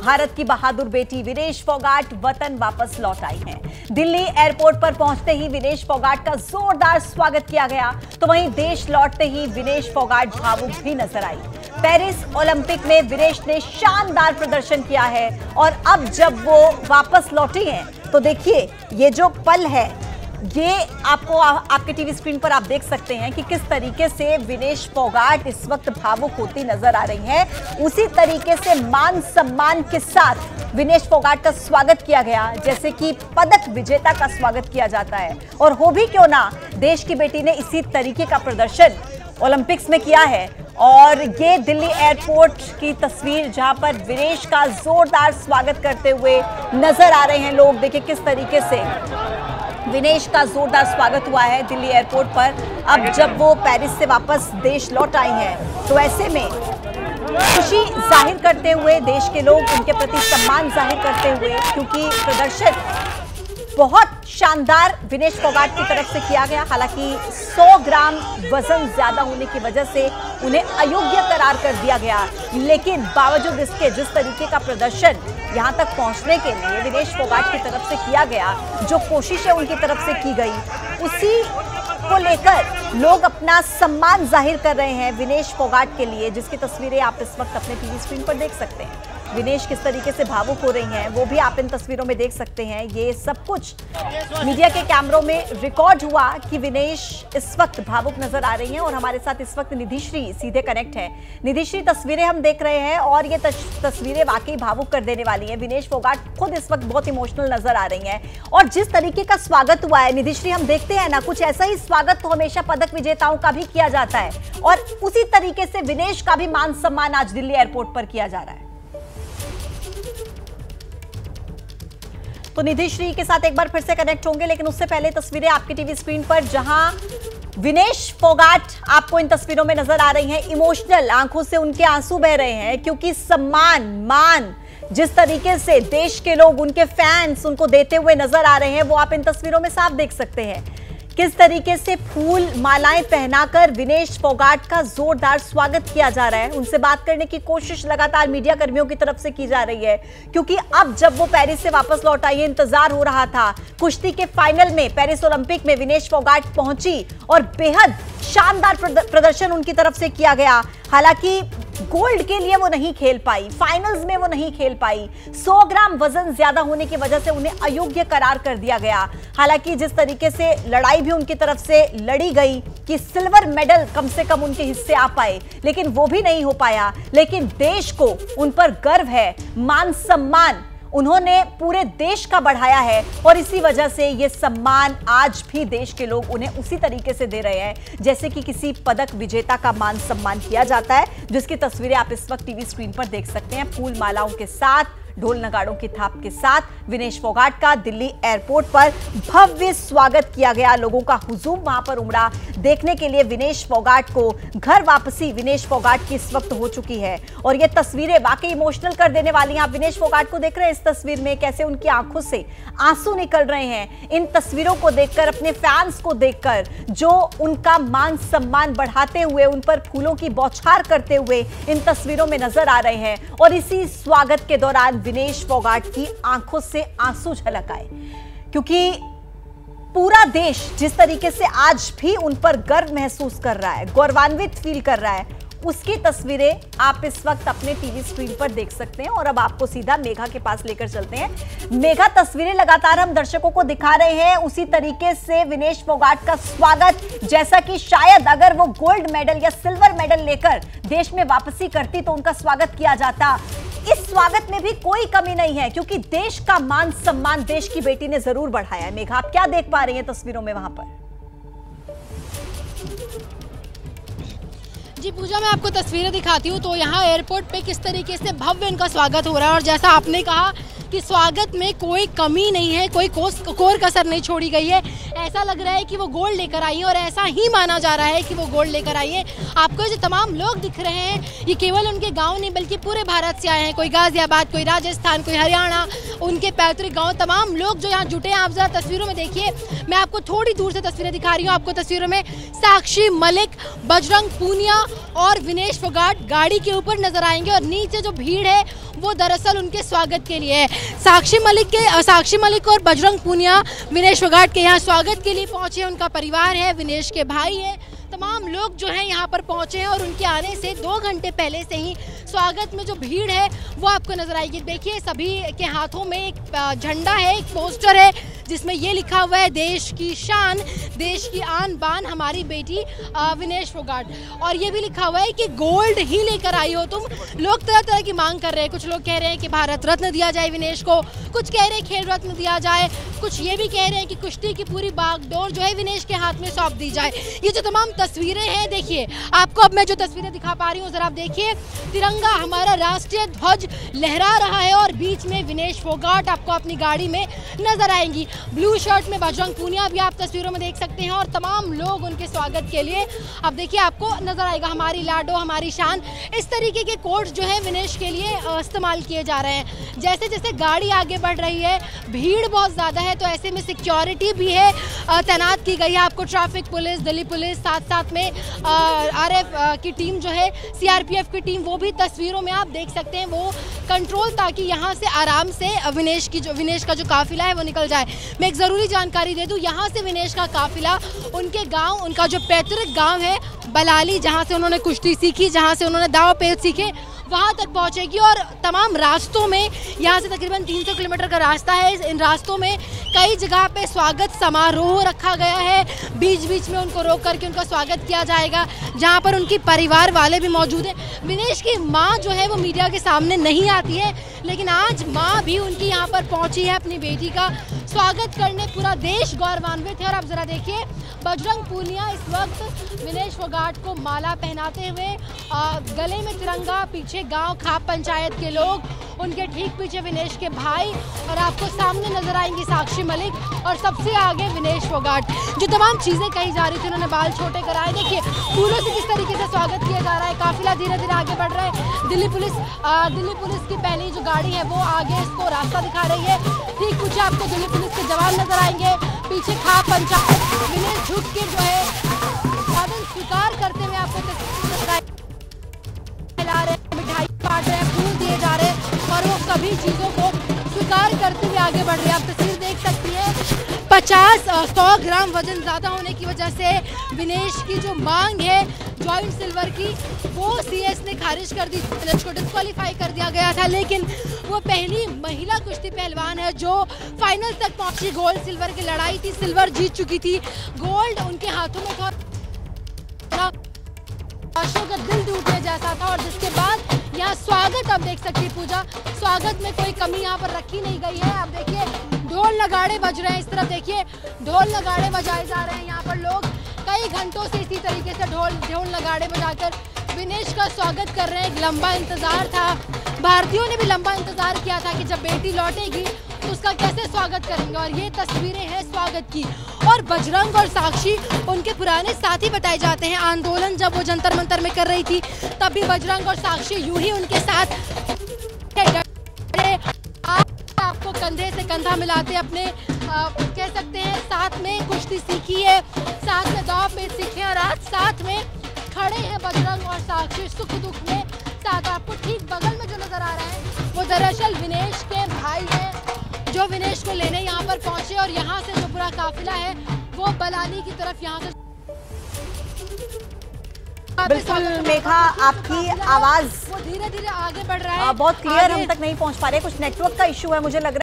भारत की बहादुर बेटी विनेश फोगाट वतन वापस लौट आई हैं। दिल्ली एयरपोर्ट पर पहुंचते ही विनेश फोगाट का जोरदार स्वागत किया गया, तो वहीं देश लौटते ही विनेश फोगाट भावुक भी नजर आई। पेरिस ओलंपिक में विनेश ने शानदार प्रदर्शन किया है और अब जब वो वापस लौटी हैं तो देखिए ये जो पल है ये आपको आपके टीवी स्क्रीन पर आप देख सकते हैं कि किस तरीके से विनेश फोगाट इस वक्त भावुक होती नजर आ रही हैं। उसी तरीके से मान सम्मान के साथ विनेश फोगाट का स्वागत किया गया जैसे कि पदक विजेता का स्वागत किया जाता है। और हो भी क्यों ना, देश की बेटी ने इसी तरीके का प्रदर्शन ओलंपिक्स में किया है। और ये दिल्ली एयरपोर्ट की तस्वीर जहां पर विनेश का जोरदार स्वागत करते हुए नजर आ रहे हैं लोग। देखिए किस तरीके से विनेश का जोरदार स्वागत हुआ है दिल्ली एयरपोर्ट पर। अब जब वो पेरिस से वापस देश लौट आई हैं तो ऐसे में खुशी जाहिर करते हुए देश के लोग उनके प्रति सम्मान जाहिर करते हुए, क्योंकि प्रदर्शन बहुत शानदार विनेश फोगाट की तरफ से किया गया। हालांकि 100 ग्राम वजन ज्यादा होने की वजह से उन्हें अयोग्य करार कर दिया गया, लेकिन बावजूद इसके जिस तरीके का प्रदर्शन यहां तक पहुंचने के लिए विनेश फोगाट की तरफ से किया गया, जो कोशिशें उनकी तरफ से की गई, उसी को लेकर लोग अपना सम्मान जाहिर कर रहे हैं विनेश फोगाट के लिए, जिसकी तस्वीरें आप इस वक्त अपने टीवी स्क्रीन पर देख सकते हैं। विनेश किस तरीके से भावुक हो रही हैं वो भी आप इन तस्वीरों में देख सकते हैं। ये सब कुछ मीडिया के कैमरों में रिकॉर्ड हुआ कि विनेश इस वक्त भावुक नजर आ रही हैं। और हमारे साथ इस वक्त निधिश्री सीधे कनेक्ट है। निधिश्री, तस्वीरें हम देख रहे हैं और ये तस्वीरें वाकई भावुक कर देने वाली हैं। विनेश फोगाट खुद इस वक्त बहुत इमोशनल नजर आ रही हैं और जिस तरीके का स्वागत हुआ है निधिश्री, हम देखते हैं ना, कुछ ऐसा ही स्वागत तो हमेशा पदक विजेताओं का भी किया जाता है और उसी तरीके से विनेश का भी मान सम्मान आज दिल्ली एयरपोर्ट पर किया जा रहा है। तो निधिश्री के साथ एक बार फिर से कनेक्ट होंगे, लेकिन उससे पहले तस्वीरें आपकी टीवी स्क्रीन पर जहां विनेश फोगाट आपको इन तस्वीरों में नजर आ रही हैं, इमोशनल, आंखों से उनके आंसू बह रहे हैं, क्योंकि सम्मान, मान जिस तरीके से देश के लोग, उनके फैंस उनको देते हुए नजर आ रहे हैं वो आप इन तस्वीरों में साफ देख सकते हैं। किस तरीके से फूल मालाएं पहनाकर विनेश फोगाट का जोरदार स्वागत किया जा रहा है। उनसे बात करने की कोशिश लगातार मीडिया कर्मियों की तरफ से की जा रही है, क्योंकि अब जब वो पेरिस से वापस लौट आई, इंतजार हो रहा था। कुश्ती के फाइनल में पेरिस ओलंपिक में विनेश फोगाट पहुंची और बेहद शानदार प्रदर्शन उनकी तरफ से किया गया। हालांकि गोल्ड के लिए वो नहीं खेल पाई, फाइनल्स में वो नहीं खेल पाई। 100 ग्राम वजन ज्यादा होने की वजह से उन्हें अयोग्य करार कर दिया गया। हालांकि जिस तरीके से लड़ाई भी उनकी तरफ से लड़ी गई कि सिल्वर मेडल कम से कम उनके हिस्से आ पाए, लेकिन वो भी नहीं हो पाया। लेकिन देश को उन पर गर्व है, मान सम्मान उन्होंने पूरे देश का बढ़ाया है और इसी वजह से ये सम्मान आज भी देश के लोग उन्हें उसी तरीके से दे रहे हैं जैसे कि किसी पदक विजेता का मान सम्मान किया जाता है, जिसकी तस्वीरें आप इस वक्त टीवी स्क्रीन पर देख सकते हैं। फूल मालाओं के साथ, ढोल नगाड़ों की थाप के साथ विनेश फोगाट का दिल्ली एयरपोर्ट पर भव्य स्वागत किया गया। लोगों का हुजूम वहां पर उमड़ा देखने के लिए विनेश फोगाट को। घर वापसी विनेश फोगाट की इस वक्त हो चुकी है और ये तस्वीरें वाकई इमोशनल कर देने वाली हैं। आप विनेश फोगाट को देख रहे हैं इस तस्वीर में, कैसे उनकी आंखों से आंसू निकल रहे हैं। इन तस्वीरों को देखकर, अपने फैंस को देखकर, जो उनका मान सम्मान बढ़ाते हुए, उन पर फूलों की बौछार करते हुए इन तस्वीरों में नजर आ रहे हैं। और इसी स्वागत के दौरान विनेश फोगाट की आंखों से आंसू झलक आए, क्योंकि पूरा देश जिस तरीके से आज भी उन पर गर्व महसूस कर रहा है, गौरवान्वित फील कर रहा है, उसकी तस्वीरें आप इस वक्त अपने टीवी स्क्रीन पर देख सकते हैं। और अब आपको सीधा मेघा के पास लेकर चलते हैं। मेघा, तस्वीरें लगातार हम दर्शकों को दिखा रहे हैं, उसी तरीके से विनेश फोगाट का स्वागत, जैसा कि शायद अगर वो गोल्ड मेडल या सिल्वर मेडल लेकर देश में वापसी करती तो उनका स्वागत किया जाता। इस स्वागत में भी कोई कमी नहीं है, क्योंकि देश का मान सम्मान देश की बेटी ने जरूर बढ़ाया है। मेघा, आप क्या देख पा रही हैं तस्वीरों में वहां पर? जी पूजा, मैं आपको तस्वीरें दिखाती हूँ। तो यहाँ एयरपोर्ट पे किस तरीके से भव्य इनका स्वागत हो रहा है और जैसा आपने कहा कि स्वागत में कोई कमी नहीं है, कोई कोर कसर नहीं छोड़ी गई है। ऐसा लग रहा है कि वो गोल्ड लेकर आई है और ऐसा ही माना जा रहा है कि वो गोल्ड लेकर आई है। आपको जो तमाम लोग दिख रहे हैं ये केवल उनके गाँव नहीं बल्कि पूरे भारत से आए हैं। कोई गाजियाबाद, कोई राजस्थान, कोई हरियाणा, उनके पैतृक गाँव, तमाम लोग जो यहाँ जुटे हैं। आप जरा तस्वीरों में देखिए, मैं आपको थोड़ी दूर से तस्वीरें दिखा रही हूँ। आपको तस्वीरों में साक्षी मलिक, बजरंग पूनिया और विनेश फोगाट गाड़ी के ऊपर नजर आएंगे और नीचे जो भीड़ है वो दरअसल उनके स्वागत के लिए है। साक्षी मलिक और बजरंग पूनिया विनेश फोगाट के यहाँ स्वागत के लिए पहुंचे। उनका परिवार है, विनेश के भाई है, तमाम लोग जो हैं यहाँ पर पहुंचे हैं और उनके आने से 2 घंटे पहले से ही स्वागत में जो भीड़ है वो आपको नजर आएगी। देखिए सभी के हाथों में एक झंडा है, एक पोस्टर है जिसमें ये लिखा हुआ है देश की शान, देश की आन बान हमारी बेटी विनेश फोगाट। और ये भी लिखा हुआ है कि गोल्ड ही लेकर आई हो तुम। लोग तरह तरह की मांग कर रहे हैं। कुछ लोग कह रहे हैं कि भारत रत्न दिया जाए विनेश को, कुछ कह रहे हैं खेल रत्न दिया जाए, कुछ ये भी कह रहे हैं कि कुश्ती की पूरी बागडोर जो है विनेश के हाथ में सौंप दी जाए। ये जो तमाम तस्वीरें हैं, देखिए आपको अब मैं जो तस्वीरें दिखा पा रही हूँ जरा आप देखिए। तिरंगा हमारा राष्ट्रीय ध्वज लहरा रहा है और बीच में विनेश फोगाट आपको अपनी गाड़ी में नजर आएंगी। ब्लू शर्ट में बजरंग पूनिया भी आप तस्वीरों में देख सकते हैं और तमाम लोग उनके स्वागत के लिए अब देखिए आपको नजर आएगा। हमारी लाडो हमारी शान, इस तरीके के कोड्स जो है विनेश के लिए इस्तेमाल किए जा रहे हैं। जैसे जैसे गाड़ी आगे बढ़ रही है, भीड़ बहुत ज़्यादा है, तो ऐसे में सिक्योरिटी भी है तैनात की गई है। आपको ट्रैफिक पुलिस, दिल्ली पुलिस, साथ साथ में RF की टीम जो है, CRPF की टीम, वो भी तस्वीरों में आप देख सकते हैं। वो कंट्रोल ताकि यहाँ से आराम से विनेश का जो काफिला है वो निकल जाए। मैं एक ज़रूरी जानकारी दे दूँ, यहाँ से विनेश का काफिला उनके गांव, उनका जो पैतृक गांव है बलाली, जहाँ से उन्होंने कुश्ती सीखी, जहाँ से उन्होंने दाव पेच सीखे, वहाँ तक पहुँचेगी। और तमाम रास्तों में, यहाँ से तकरीबन 300 किलोमीटर का रास्ता है, इन रास्तों में कई जगह पे स्वागत समारोह रखा गया है। बीच बीच में उनको रोक करके उनका स्वागत किया जाएगा, जहाँ पर उनकी परिवार वाले भी मौजूद हैं। विनेश की माँ जो है वो मीडिया के सामने नहीं आती है, लेकिन आज माँ भी उनकी यहाँ पर पहुँची है अपनी बेटी का स्वागत करने। पूरा देश गौरवान्वित है। और आप ज़रा देखिए, बजरंग पूनिया इस वक्त विनेश फोगाट को माला पहनाते हुए, गले में तिरंगा, पीछे गांव खाप पंचायत के लोग, उनके ठीक पीछे विनेश के भाई, और आपको सामने नजर आएंगी साक्षी मलिक और सबसे आगे विनेश फोगाट। जो तमाम चीज़ें कही जा रही थी, उन्होंने बाल छोटे कराए। देखिए फूलों से किस तरीके से स्वागत किया जा रहा है। काफिला धीरे धीरे आगे बढ़ रहा है। दिल्ली पुलिस की पहली जो गाड़ी है वो आगे इसको रास्ता दिखा रही है। ठीक पीछे आपको दिल्ली पुलिस के जवान नजर आएंगे, पीछे खाप पंचायत। विनेश झुक के जो है साधन स्वीकार करते हुए आपको फैला रहे हैं, मिठाई काट रहे हैं, फूल दिए जा रहे हैं और वो सभी चीज़ों को स्वीकार करते हुए आगे बढ़ रहे हैं। आप तस्वीर देख सकती हैं। 50-100 ग्राम वजन ज़्यादा होने की वजह से विनेश की जो मांग है जॉइंट सिल्वर की, वो CS ने खारिज कर दी, को डिस्क्वालीफाई कर दिया गया था। लेकिन वो पहली महिला कुश्ती पहलवान है जो फाइनल तक पहुंची। गोल्ड सिल्वर की लड़ाई थी, सिल्वर जीत चुकी थी, गोल्ड उनके हाथों में था, का दिल टूटने जैसा था। और जिसके बाद यहाँ स्वागत आप देख सकती पूजा, स्वागत में कोई कमी यहाँ पर रखी नहीं गई है। आप देखिए ढोल नगाड़े बज रहे हैं, इस तरफ देखिए ढोल नगाड़े बजाए जा रहे हैं। यहाँ पर लोग कई घंटों से इसी तरीके से ढोल नगाड़े बजाकर विनेश का स्वागत कर रहे हैं। एक लंबा इंतजार था, भारतीयों ने भी लंबा इंतजार किया था कि जब बेटी लौटेगी तो उसका कैसे स्वागत करेंगे। और ये तस्वीरें हैं स्वागत की। और बजरंग और साक्षी उनके पुराने साथी बताए जाते हैं। आंदोलन जब वो जंतर मंतर में कर रही थी तब भी बजरंग और साक्षी यूं ही उनके साथ आपको कंधे से कंधा मिलाते अपने कह सकते हैं साथ में कुश्ती सीखी है, साथ में दाव पेच सीखे और आज साथ में खड़े हैं बजरंग और साक्षी सुख दुख में साथ। आपको ठीक बगल में जो नजर आ रहा है वो दरअसल विनेश के भाई है जो विनेश को लेने यहाँ पर पहुंचे। और यहाँ से जो पूरा काफिला है वो बलानी की तरफ यहाँ से। बिल्कुल मेघा, आपकी आवाज वो धीरे धीरे आगे बढ़ रहा है, बहुत क्लियर हम तक नहीं पहुंच पा रहे, कुछ नेटवर्क का इशू है मुझे लग रहा है।